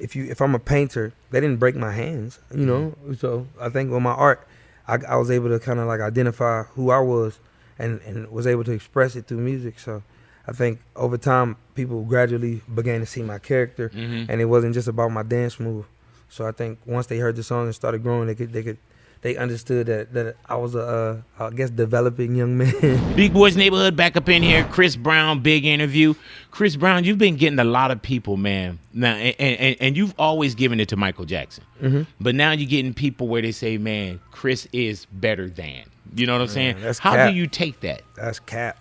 if I'm a painter, they didn't break my hands, you know. So I think with my art, I was able to kind of like identify who I was, and was able to express it through music. So I think over time, people gradually began to see my character, and it wasn't just about my dance move. So I think once they heard the song and started growing, they understood that I was I guess developing young man. Big Boys Neighborhood back up in here. Chris Brown, big interview. Chris Brown, you've been getting a lot of people, man. Now, and you've always given it to Michael Jackson, but now you're getting people where they say, man, Chris is better than. You know what I'm saying? How do you take that? That's cap.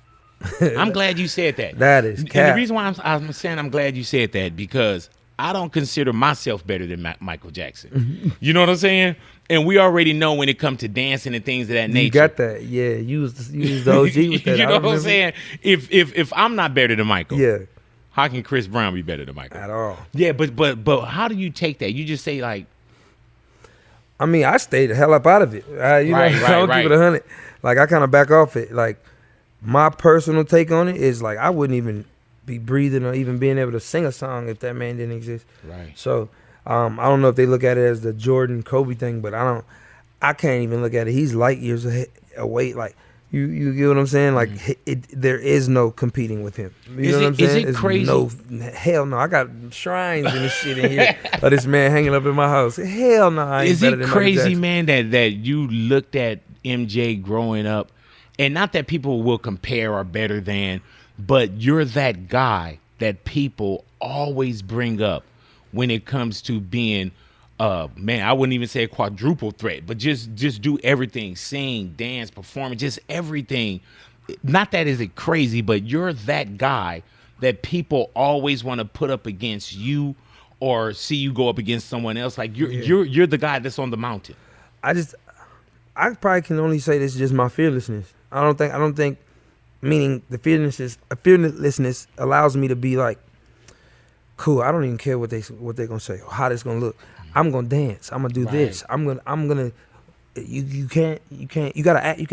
I'm glad you said that. That is cap. And the reason why I'm saying I'm glad you said that, because I don't consider myself better than Michael Jackson. You know what I'm saying? And we already know when it comes to dancing and things of that nature. You got that. Yeah, you was the OG with that. You know what I'm saying? If I'm not better than Michael, yeah, how can Chris Brown be better than Michael? At all. Yeah, but how do you take that? You just say like, I mean, I stayed the hell up out of it. I don't keep it 100. Like, I kind of back off it. Like, my personal take on it is like, I wouldn't even be breathing or even being able to sing a song if that man didn't exist. Right. So I don't know if they look at it as the Jordan Kobe thing, but I can't even look at it. He's light years away. Like, you get what I'm saying? Like, there is no competing with him. You know what I'm saying? Is it crazy? No, hell no. I got shrines and this shit in here of this man hanging up in my house. Hell no. I ain't is better it than crazy, man, that you looked at MJ growing up, and not that people will compare or better than, but you're that guy that people always bring up when it comes to being, man, I wouldn't even say a quadruple threat, but just do everything, sing, dance, perform, just everything. Not that is it crazy, but you're that guy that people always want to put up against you or see you go up against someone else. Like you're the guy that's on the mountain. I probably can only say this is just my fearlessness. I don't think meaning the fearlessness allows me to be like, cool, I don't even care what they're gonna say or how this gonna look. I'm gonna dance. I'm gonna do this. I'm gonna you can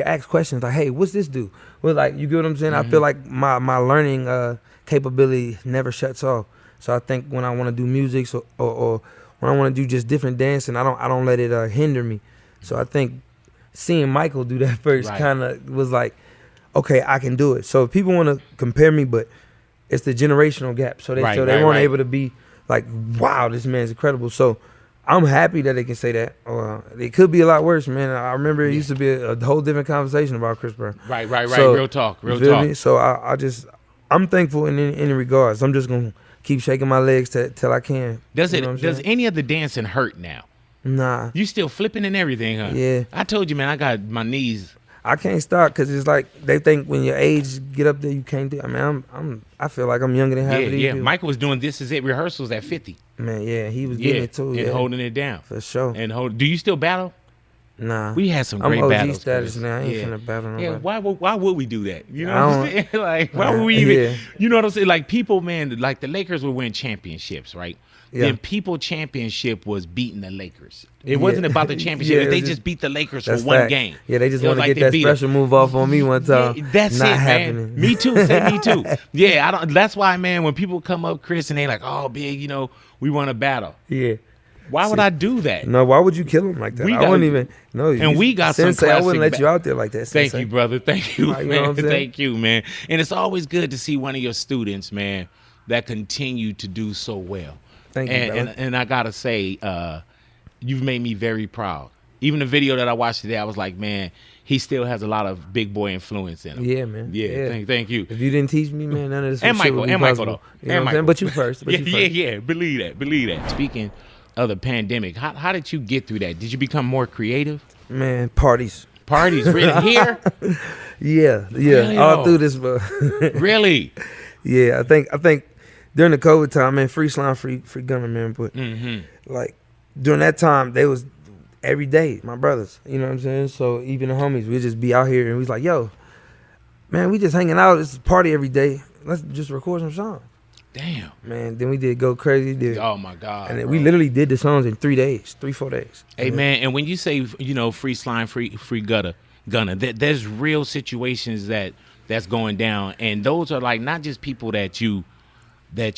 ask questions like, hey, what's this do? Well, like, you get what I'm saying? I feel like my learning capability never shuts off. So I think when I want to do music or when I want to do just different dancing, I don't let it hinder me. So I think seeing Michael do that first kind of was like, okay, I can do it. So if people want to compare me, but it's the generational gap. So they weren't able to be like, wow, this man's incredible. So I'm happy that they can say that. It could be a lot worse, man. I remember it used to be a whole different conversation about Chris Brown. Right. So, real talk. Me? So I'm thankful in any regards. I'm just gonna keep shaking my legs till I can. Does any of the dancing hurt now? Nah. You still flipping and everything, huh? Yeah. I told you, man, I got my knees. I can't stop because it's like they think when your age get up there, you can't do it. I mean, I feel like I'm younger than half of these people. Michael was doing This Is It rehearsals at 50. Man, yeah, he was getting it too. And holding it down. For sure. Do you still battle? Nah. We had some great I'm OG battles. status now. I ain't finna battle nobody. Yeah, why would we do that? You know what I'm saying? Like, why would we even, you know what I'm saying? Like, people, man, like the Lakers would win championships, right? Yeah. Then people championship was beating the Lakers. It wasn't about the championship. They just beat the Lakers for one game. Yeah, they just want to get that special move off on me one time. Yeah, that's not it, happening. Man. Me too. Say me too. Yeah, I don't. That's why, man. When people come up, Chris, and they like, oh, big, we want to battle. Yeah. Why would I do that? No, why would you kill him like that? I wouldn't even. No, and we got some classic. I wouldn't let you out there like that. Thank you, brother. Thank you, man. Thank you, man. And it's always good to see one of your students, man, that continue to do so well. Thank you, and I gotta say, you've made me very proud. Even the video that I watched today, I was like, man, he still has a lot of big boy influence in him. Yeah, man. Yeah. Thank you. If you didn't teach me, man, none of this and Michael, though. You know Michael. But you first. Yeah. Believe that. Speaking of the pandemic, how did you get through that? Did you become more creative? Man, parties. Really? Here? Yeah. Really? All through this, bro. Really? Yeah, I think during the COVID time, man, Freestyle, free gunner, man. But like during that time, they was every day, my brothers. You know what I'm saying? So even the homies, we'd just be out here and we was like, yo, man, we just hanging out. It's a party every day. Let's just record some songs. Damn. Man, then we did Go Crazy. Oh my God. And then we literally did the songs in 3 days, 3-4 days. Hey, man, and when you say, free gunner, there's real situations that's going down, and those are like not just people that you that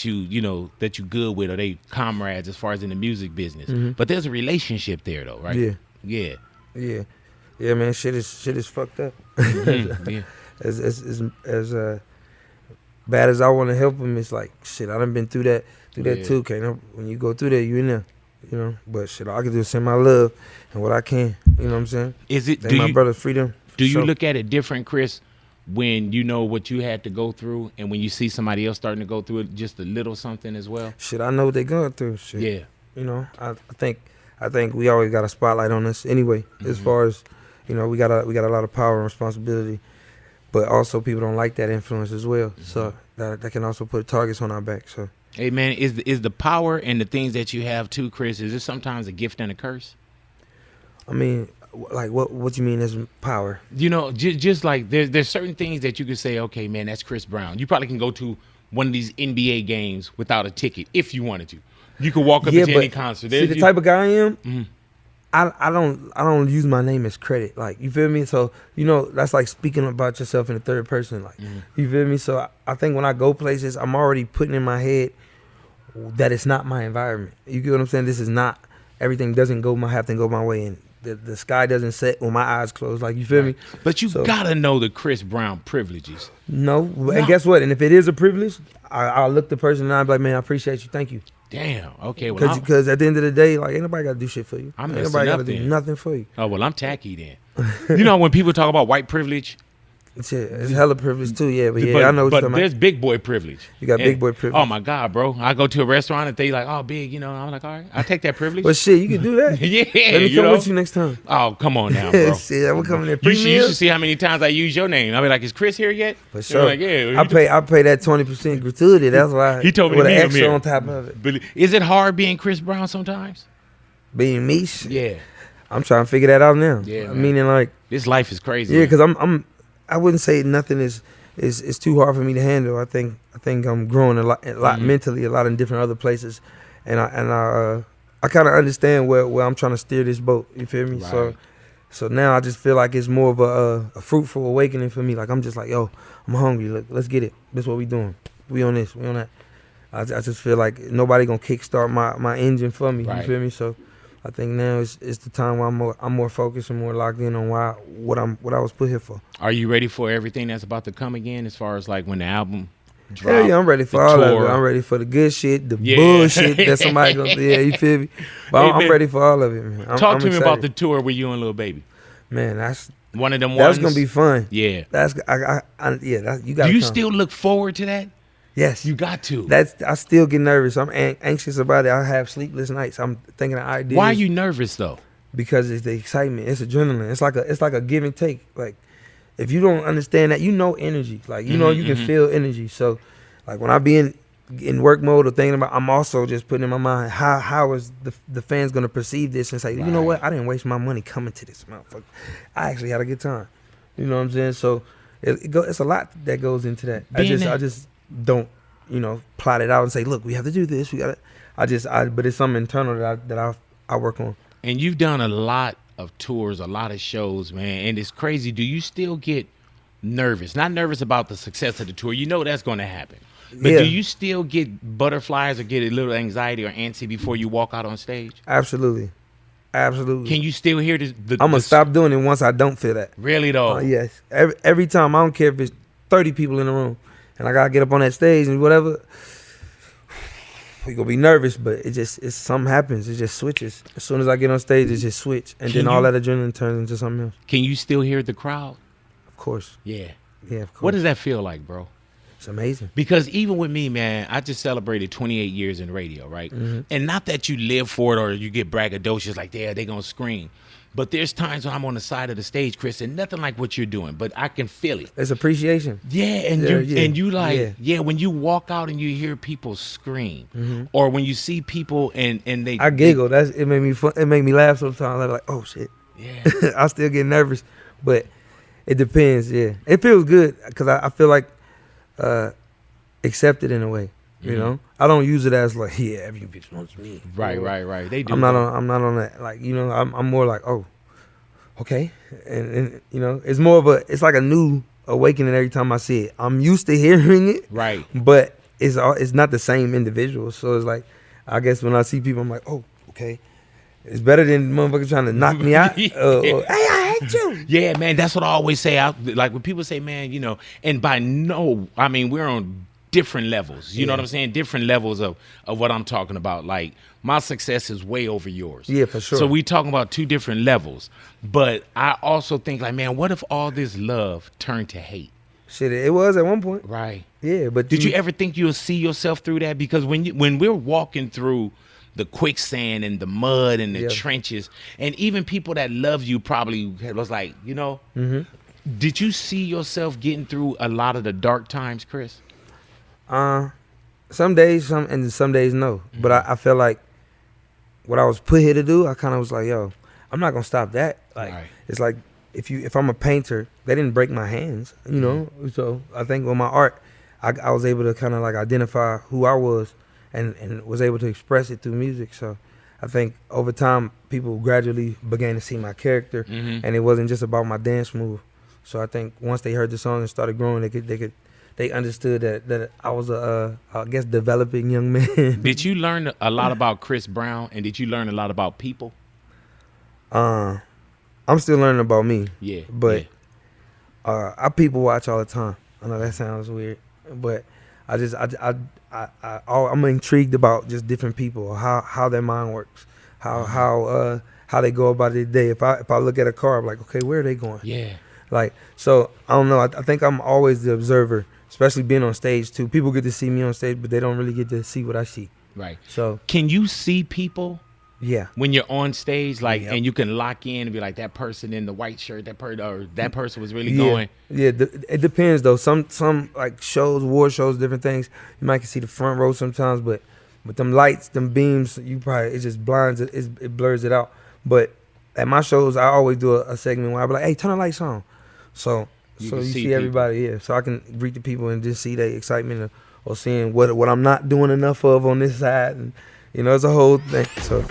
that you good with, or they comrades as far as in the music business. Mhm. But there's a relationship there though, right? Yeah. Yeah. Yeah, man. Shit is fucked up. Mhm. Yeah. As bad as I want to help him, it's like shit. I done been through that Yeah. too. When you go through that, you in there, But shit, all I can do is send my love and what I can. You know what I'm saying? Is it? Thank my brother freedom. Do you look at it different, Chris, when you know what you had to go through, and when you see somebody else starting to go through it, just a little something as well? Shit, I know what they going through. Shit. Yeah. I think we always got a spotlight on us anyway. As far as we got a lot of power and responsibility, but also people don't like that influence as well. So that can also put targets on our back. So Hey man, is the power and the things that you have too, Chris? Is it sometimes a gift and a curse? I mean, like what you mean as power? Just like there's certain things that you can say, okay, man, that's Chris Brown. You probably can go to one of these NBA games without a ticket if you wanted to. You could walk up into any concert. See, the type of guy I am, Mhm. I don't use my name as credit. Like, you feel me? So that's like speaking about yourself in the third person. Like, you feel me? So I think when I go places, I'm already putting in my head that it's not my environment. You get what I'm saying? This is not, everything doesn't have to go my way, and the sky doesn't set when my eyes close. Like, you feel me? But you gotta know the Chris Brown privileges. No, and guess what? And if it is a privilege, I'll look the person and I'll be like, man, I appreciate you. Thank you. Damn. Okay. Well, because at the end of the day, like, ain't nobody got to do shit for you. I'm Ain't messing nobody up got to do then. nothing for you. oh well, I'm tacky then. When people talk about white privilege, It's hella privilege too, yeah. But I know what you're talking there's about. big boy privilege. You got big boy privilege. Oh my God, bro! I go to a restaurant and they like, oh, big, I'm like, all right, I take that privilege. But shit, you can do that. yeah, Let me come with you next time. Oh, come on now, bro. Shit, I'm coming there. You should see how many times I use your name. I'll be like, is Chris here yet? For sure. Like, yeah. I pay that 20% gratuity. That's why He told me with to an meet him extra here. on top of it. But is it hard being Chris Brown sometimes? Being me, shit, Yeah. I'm trying to figure that out now. Yeah, man. Meaning, like, This life is crazy. yeah, man. because I wouldn't say nothing is too hard for me to handle. I think I'm growing a lot mentally, a lot in different other places, and I kind of understand where I'm trying to steer this boat. You feel me? Right. So now I just feel like it's more of a fruitful awakening for me. Like, I'm just like, yo, I'm hungry. Look, let's get it. This is what we doing. We on this. We on that. I just feel like nobody gonna kickstart my engine for me. Right. You feel me? So I think now is the time where I'm more focused and more locked in on what I was put here for. Are you ready for everything that's about to come again? As far as like when the album drops? Hell yeah, I'm ready for the all of tour? it. I'm ready for the good shit, the Yeah. bullshit that somebody gonna do. Yeah, you feel me? But Hey, I'm man. ready for all of it, man. Talk I'm to me excited. about the tour with you and Lil Baby. Man, that's One of them that's ones. gonna be fun. Yeah. That's you got. Do you still look forward to that? Yes, You got to. I still get nervous. I'm anxious about it. I have sleepless nights. I'm thinking of ideas. Why are you nervous though? Because it's the excitement. It's adrenaline. It's like a give and take. Like, if you don't understand that, energy. Like, you can feel energy. So, like, when I be in work mode or thinking about, I'm also just putting in my mind how is the fans gonna perceive this and say, you know Right. what, I didn't waste my money coming to this motherfucker. I actually had a good time. You know what I'm saying? So it's a lot that goes into that. I just don't plot it out and say, look, we have to do this. We got to. But it's something internal that I work on. And you've done a lot of tours, a lot of shows, man. And it's crazy. Do you still get nervous? Not nervous about the success of the tour. You know that's going to happen. But Yeah. do you still get butterflies or get a little anxiety or antsy before you walk out on stage? Absolutely. Can you still hear the I'm gonna stop doing it once I don't feel that. Really though? Yes. Every time, I don't care if it's 30 people in the room and I gotta get up on that stage and whatever. We gonna be nervous, but it's something happens. It just switches. As soon as I get on stage, it just switch, and then all that adrenaline turns into something else. Can you still hear the crowd? Of course. Yeah. Yeah. Of course. What does that feel like, bro? It's amazing. Because even with me, man, I just celebrated 28 years in radio, right? Mm-hmm. And not that you live for it or you get braggadocious like, yeah, they gonna scream. But there's times when I'm on the side of the stage, Chris, and nothing like what you're doing, but I can feel it. It's appreciation. Yeah, and you like, Yeah. when you walk out and you hear people scream, or when you see people and they, I giggle. It made me fun. It made me laugh sometimes. I'm like, oh shit. Yeah, I still get nervous, but it depends. Yeah, it feels good because I feel like accepted in a way. You know, I don't use it as like, yeah, every bitch wants me. right. They do. I'm not on that. Like, I'm more like, oh, okay, and it's more of it's like a new awakening every time I see it. I'm used to hearing it, Right. but it's not the same individual. So it's like, I guess when I see people, I'm like, oh, okay. It's better than motherfuckers trying to knock me out. Hey, I hate you. Yeah, man, that's what I always say. Like when people say, man, and I mean, we're on different levels. You know what I'm saying? Different levels of what I'm talking about. Like my success is way over yours. Yeah, for sure. So we talking about two different levels. But I also think like, man, what if all this love turned to hate? Shit, it was at one point. Right. Yeah, but did you ever think you'll see yourself through that? Because when we're walking through the quicksand and the mud and the trenches, and even people that love you probably was like, did you see yourself getting through a lot of the dark times, Chris? Some days, some days no. But I feel like what I was put here to do, I kind of was like, yo, I'm not gonna stop that. Like it's like if I'm a painter, they didn't break my hands, So I think with my art, I was able to kind of like identify who I was. And was able to express it through music. So I think over time, people gradually began to see my character, and it wasn't just about my dance move. So I think once they heard the song and started growing, they understood that I was I guess developing young man. Did you learn a lot about Chris Brown, and did you learn a lot about people? I'm still learning about me. Yeah. But I people watch all the time. I know that sounds weird, but I'm intrigued about just different people, how their mind works, how they go about their day. If I look at a car, I'm like, okay, where are they going? Yeah. Like, so I don't know. I think I'm always the observer, especially being on stage too. People get to see me on stage, but they don't really get to see what I see. Right. So can you see people? Yeah. When you're on stage, like, and you can lock in and be like, that person in the white shirt, that person was really going. Yeah, it depends though. Some like shows, war shows, different things. You might can see the front row sometimes, but with them lights, them beams, it just blinds it. It blurs it out. But at my shows, I always do a segment where I be like, hey, turn the lights on, so you see everybody. Yeah, so I can greet the people and just see their excitement or seeing what I'm not doing enough of on this side, and it's a whole thing. So.